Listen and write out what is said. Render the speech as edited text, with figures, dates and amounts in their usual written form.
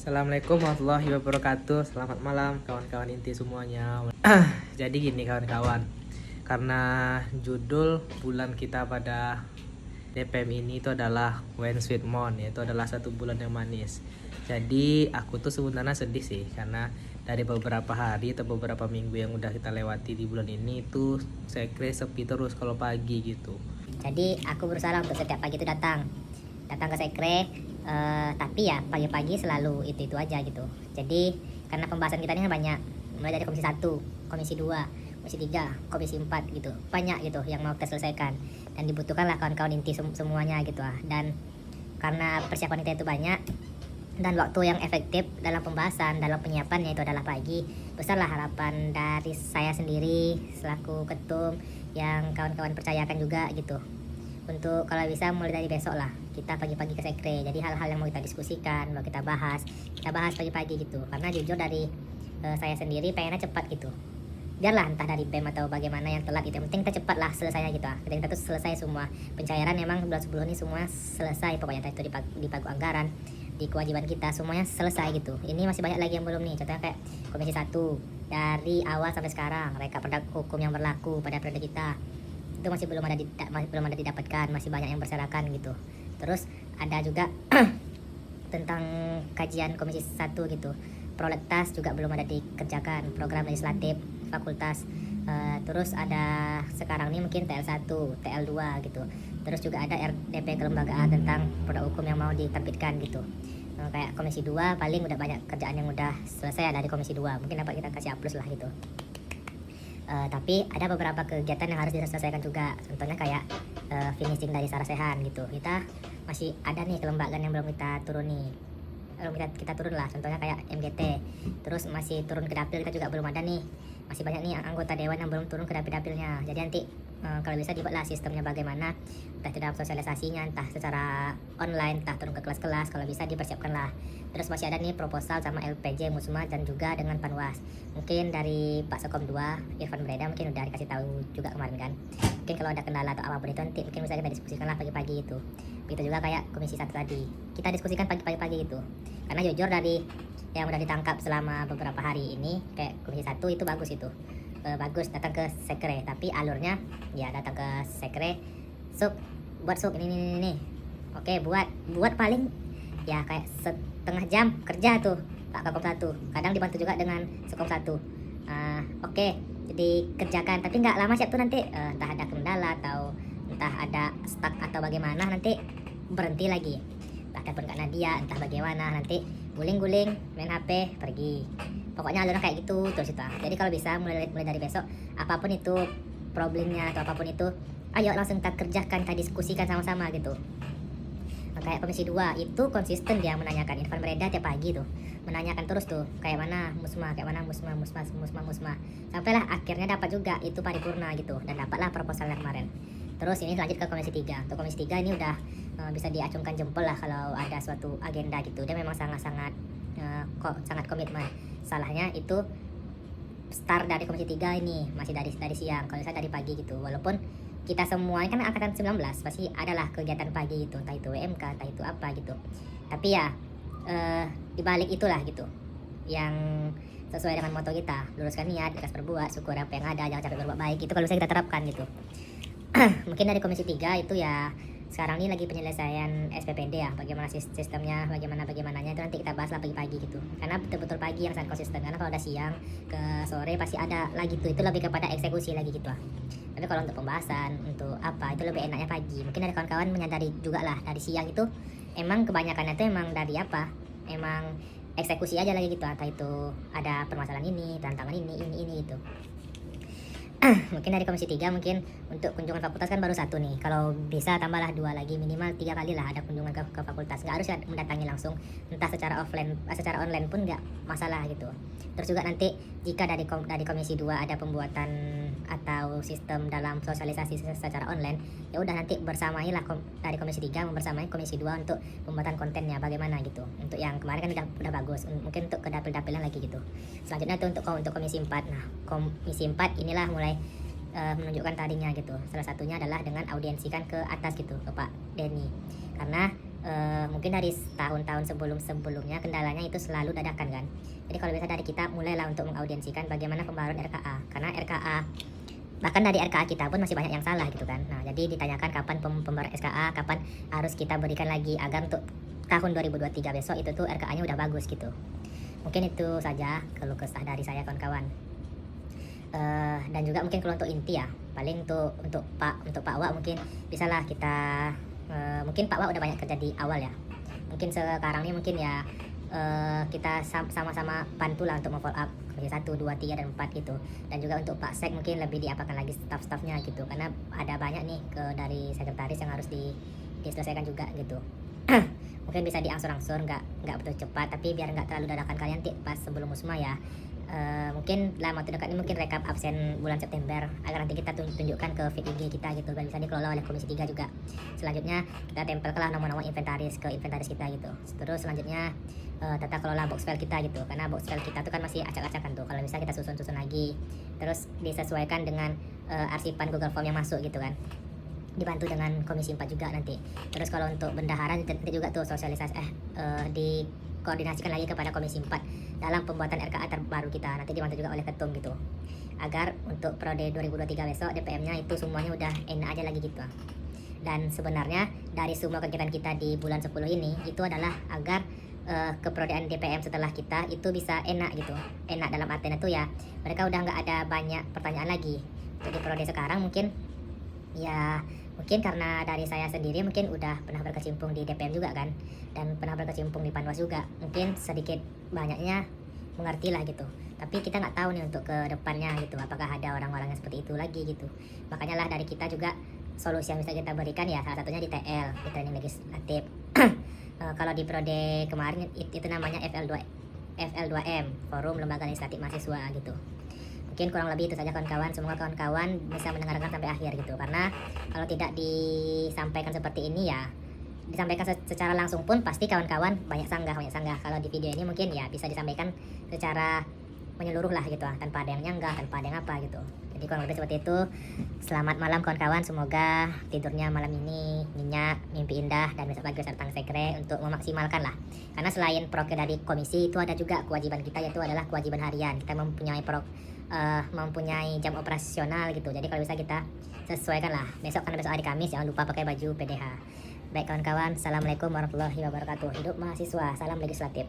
Assalamualaikum warahmatullahi wabarakatuh. Selamat malam kawan-kawan inti semuanya. Jadi gini kawan-kawan, karena judul bulan kita pada DPM ini itu adalah When Sweet Moon, yaitu adalah satu bulan yang manis. Jadi aku tuh sebenarnya sedih sih, karena dari beberapa hari atau beberapa minggu yang udah kita lewati di bulan ini tuh saya kira sepi terus kalau pagi gitu. Jadi aku berusaha untuk setiap pagi itu datang ke sekre, tapi ya pagi-pagi selalu itu aja gitu. Jadi karena pembahasan kita ini banyak, mulai dari komisi 1, komisi 2, komisi 3, komisi 4 gitu, banyak gitu yang mau kita selesaikan, dan dibutuhkanlah kawan-kawan inti semuanya gitu lah. Dan karena persiapan kita itu banyak dan waktu yang efektif dalam pembahasan, dalam penyiapannya itu adalah pagi, besarlah harapan dari saya sendiri selaku ketum yang kawan-kawan percayakan juga gitu, untuk kalau bisa mulai dari besok lah kita pagi-pagi ke sekre. Jadi hal-hal yang mau kita diskusikan, mau kita bahas pagi-pagi gitu. Karena jujur dari saya sendiri pengennya cepat gitu. Biarlah entah dari BEM atau bagaimana yang telat gitu, yang penting kita cepat lah selesainya gitu lah. Kita tuh selesai semua pencairan, memang bulan sebelum ini semua selesai pokoknya, entah itu di pagu anggaran, di kewajiban kita semuanya selesai gitu. Ini masih banyak lagi yang belum nih, contohnya kayak komisi 1 dari awal sampai sekarang, rekap produk hukum yang berlaku pada periode kita itu masih belum ada didapatkan, masih banyak yang berserakan gitu. Terus ada juga tentang kajian komisi 1 gitu, prolegnas juga belum ada dikerjakan, program legislatif fakultas. Terus ada sekarang ini mungkin TL1, TL2 gitu. Terus juga ada RDP kelembagaan tentang produk hukum yang mau diterbitkan gitu. Kayak komisi 2 paling udah banyak kerjaan yang udah selesai ya dari komisi 2, mungkin dapat kita kasih A+ lah gitu. Tapi ada beberapa kegiatan yang harus diselesaikan juga, contohnya kayak finishing dari sarasehan gitu. Kita masih ada nih kelembagaan yang belum kita turuni, kita turun lah, contohnya kayak MGT. Terus masih turun ke dapil kita juga belum ada nih, masih banyak nih anggota dewan yang belum turun ke dapil-dapilnya. Jadi nanti kalau bisa dibuatlah sistemnya bagaimana, entah dalam sosialisasinya, entah secara online, entah turun ke kelas-kelas, kalau bisa dipersiapkan lah. Terus masih ada nih proposal sama LPJ Musma dan juga dengan Panwas. Mungkin dari Pak Sekom 2 Irfan Breda mungkin udah dikasih tahu juga kemarin kan. Mungkin kalau ada kendala atau apapun itu nanti mungkin bisa kita diskusikan lah pagi-pagi itu. Begitu juga kayak komisi 1 tadi, kita diskusikan pagi-pagi itu. Karena jujur dari yang udah ditangkap selama beberapa hari ini, kayak komisi 1 itu bagus itu. Bagus datang ke sekre, tapi alurnya ya datang ke sekre, buat ini. Oke, buat paling ya kayak setengah jam kerja tuh Pak Kakom 1, kadang dibantu juga dengan Sekom 1. Oke, jadi kerjakan, tapi nggak lama siap tuh nanti entah ada kendala atau entah ada stuck atau bagaimana, nanti berhenti lagi, entah telepon Kak Nadia, entah bagaimana, nanti guling-guling main HP pergi. Pokoknya alurnya kayak gitu terus itu. Jadi kalau bisa mulai dari besok, apapun itu problemnya atau apapun itu, ayo langsung kita kerjakan, kita diskusikan sama-sama gitu. Kayak komisi 2 itu konsisten dia menanyakan, Irfan Breda tiap pagi tuh menanyakan terus tuh kayak mana musma, sampailah akhirnya dapat juga itu paripurna gitu, dan dapatlah proposalnya kemarin. Terus ini lanjut ke komisi 3. Untuk komisi 3 ini udah bisa diacungkan jempol lah kalau ada suatu agenda gitu. Dia memang sangat komitmen. Salahnya itu start dari komisi 3 ini masih dari siang, kalau saya dari pagi gitu. Walaupun kita semua kan angkatan 19 pasti adalah kegiatan pagi gitu, entah itu WMK, entah itu apa gitu. Tapi ya dibalik itulah gitu, yang sesuai dengan moto kita, luruskan niat, ikhlas berbuat, syukur apa yang ada, jangan capek berbuat baik. Itu kalau bisa kita terapkan gitu. Mungkin dari komisi 3 itu ya sekarang ini lagi penyelesaian SPPD ya, bagaimana sistemnya, bagaimananya itu nanti kita bahas lah pagi-pagi gitu. Karena betul-betul pagi yang sangat konsisten, karena kalau ada siang ke sore pasti ada lagi tuh, itu lebih kepada eksekusi lagi gitu lah. Tapi kalau untuk pembahasan, untuk apa, itu lebih enaknya pagi. Mungkin ada kawan-kawan menyadari juga lah, dari siang itu emang kebanyakannya itu emang dari apa, emang eksekusi aja lagi gitu, entah itu ada permasalahan ini, tantangan ini itu. Mungkin dari komisi 3 mungkin untuk kunjungan fakultas kan baru 1 nih, kalau bisa tambahlah 2 lagi, minimal 3 kali lah ada kunjungan ke fakultas. Nggak harus ya mendatangi langsung, entah secara offline, secara online pun nggak masalah gitu. Terus juga nanti jika dari komisi 2 ada pembuatan atau sistem dalam sosialisasi secara online, ya udah nanti bersamailah dari komisi 3 membersamai komisi 2 untuk pembuatan kontennya bagaimana gitu. Untuk yang kemarin kan udah bagus, mungkin untuk ke dapil-dapilan lagi gitu. Selanjutnya itu untuk komisi 4. Nah, komisi 4 inilah mulai menunjukkan tadinya gitu. Salah satunya adalah dengan audiensikan ke atas gitu, ke Pak Denny. Karena mungkin dari tahun-tahun sebelumnya kendalanya itu selalu dadakan kan. Jadi kalau bisa dari kita mulailah untuk mengaudiensikan bagaimana pembaruan RKA, karena RKA bahkan dari RKA kita pun masih banyak yang salah gitu kan. Nah jadi ditanyakan kapan pembaruan SKA, kapan harus kita berikan lagi agar untuk tahun 2023 besok itu tuh RKA-nya udah bagus gitu. Mungkin itu saja keluh kesah dari saya kawan-kawan. Dan juga mungkin kalau untuk inti ya, paling untuk Pak Wak mungkin bisalah kita mungkin Pak Wak udah banyak kerja di awal ya. Mungkin sekarang ini mungkin ya kita sama-sama bantulah untuk follow up Komisi 1, 2, 3, dan 4 gitu. Dan juga untuk Pak Sek mungkin lebih diapakan lagi staff-staffnya gitu, karena ada banyak nih dari sekretaris yang harus diselesaikan juga gitu. Mungkin bisa diangsur-angsur, nggak betul cepat, tapi biar nggak terlalu dadakan kalian pas sebelum musma ya. Mungkin dalam waktu dekat ini mungkin rekap absen bulan September agar nanti kita tunjukkan ke feed IG kita gitu, dan bisa dikelola oleh Komisi 3 juga. Selanjutnya kita tempelkanlah nomor-nomor inventaris ke inventaris kita gitu. Terus selanjutnya tata kelola box file kita gitu, karena box file kita tuh kan masih acak-acakan tuh, kalau bisa kita susun lagi, terus disesuaikan dengan arsipan Google Form yang masuk gitu kan, dibantu dengan Komisi 4 juga nanti. Terus kalau untuk bendahara nanti juga tuh sosialisasi dikoordinasikan lagi kepada Komisi 4 dalam pembuatan RKA terbaru kita, nanti dibantu juga oleh ketum gitu, agar untuk periode 2023 besok DPM-nya itu semuanya udah enak aja lagi gitu. Dan sebenarnya dari semua kegiatan kita di bulan 10 ini itu adalah agar keperolehan DPM setelah kita itu bisa enak gitu. Enak dalam artian itu ya mereka udah nggak ada banyak pertanyaan lagi. Untuk di periode sekarang mungkin karena dari saya sendiri mungkin udah pernah berkecimpung di DPM juga kan, dan pernah berkecimpung di Panwas juga, mungkin sedikit banyaknya mengerti lah gitu. Tapi kita nggak tahu nih untuk ke depannya gitu, apakah ada orang-orang yang seperti itu lagi gitu. Makanya lah dari kita juga solusi yang bisa kita berikan ya salah satunya di TL, di training legislatif. Kalau di periode kemarin itu namanya FL2M, Forum Lembaga Legislatif Mahasiswa gitu. Mungkin kurang lebih itu saja kawan-kawan. Semoga kawan-kawan bisa mendengarkan sampai akhir gitu, karena kalau tidak disampaikan seperti ini ya, disampaikan secara langsung pun pasti kawan-kawan banyak sanggah. Kalau di video ini mungkin ya bisa disampaikan secara menyeluruh lah gitu, tanpa ada yang nyanggah, tanpa ada yang apa gitu. Jadi kurang lebih seperti itu. Selamat malam kawan-kawan, semoga tidurnya malam ini nyenyak, mimpi indah, dan besok pagi bisa datang sekre untuk memaksimalkan lah. Karena selain proker dari komisi itu ada juga kewajiban kita, yaitu adalah kewajiban harian. Kita mempunyai jam operasional gitu. Jadi kalau bisa kita sesuaikan lah. Besok karena besok hari Kamis, jangan lupa pakai baju PDH. Baik kawan-kawan, assalamualaikum warahmatullahi wabarakatuh. Hidup mahasiswa, salam legislatif.